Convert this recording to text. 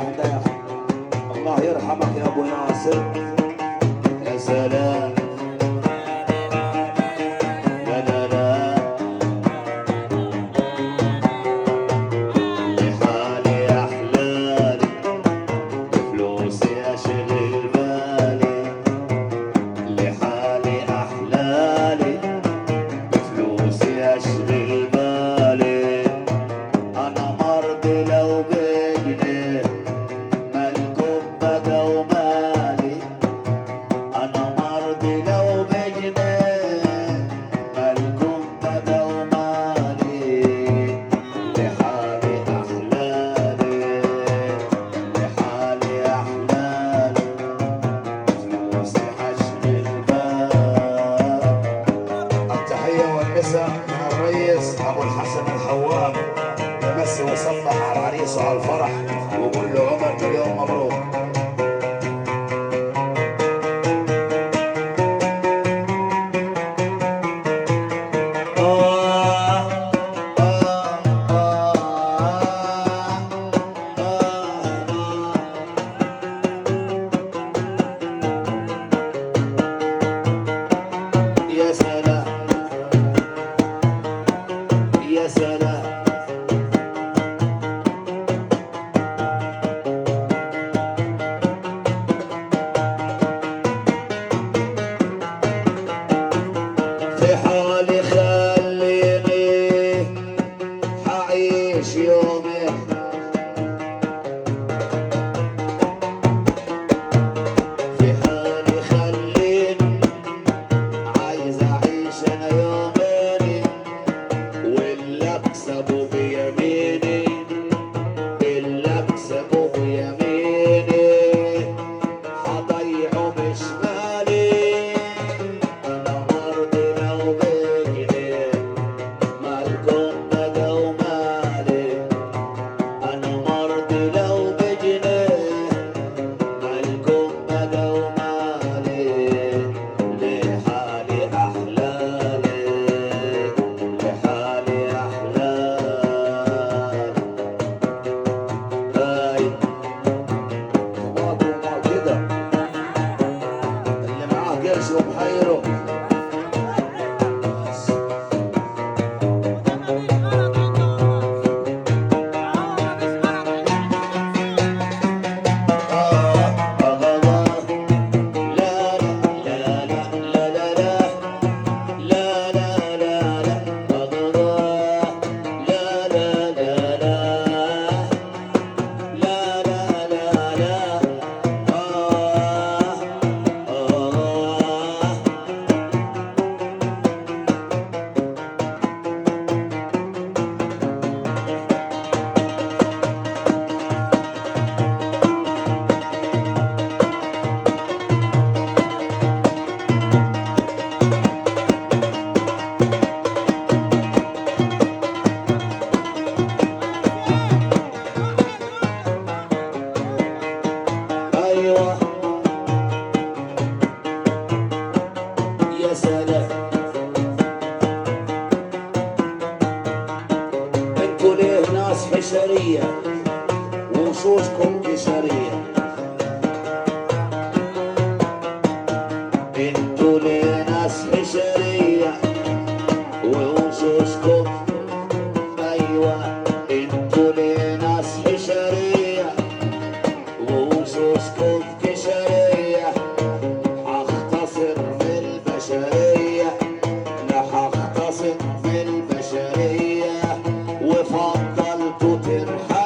اللحن ده يا اخي. الله يرحمك يا ابو ياسر. يا سلام. لا لا لا لحالي احلالي بفلوسي اشغل بالي. لحالي احلالي بفلوسي اشغل بالي. انا مرضي لو بجنيه مالكم بقى ومالي. انا مرضي لو بجنيه مالكم بقى ومالي. لحالي احلالي لحالي احلالي فلوسي حشغل بالي. التحية والنساء من الريس أبو الحسن الحوام، يمسي ويصبح على العريس وعلى الفرح ويقول له عمر مليون مبروك. يا سلام يا سلام. في حالي خليني حعيش يومي. في حالي خليني عايز اعيش انا يومين. واللي اكسبه بيميني اللي اكسبه بيميني هضيعه بشمالي. انا مرضي لو بجنيه مالكم بقى ومالي. انا مرضي لو بجنيه مالكم بقى ومالي. لحالي احلالي لحالي احلالي. هاي وما كده اللي معاه قرش ومحيره. ايوه يا سلام. انتوا ليه ناس حشريه ووشوشكم كشريه. انتوا ليه ناس حشريه ووشوشكم. ايوه انتوا ليه ناس حشريه ووشوشكم كشريه. هختصر في البشريه لا هختصر في البشريه. وفضلتوا ترحموا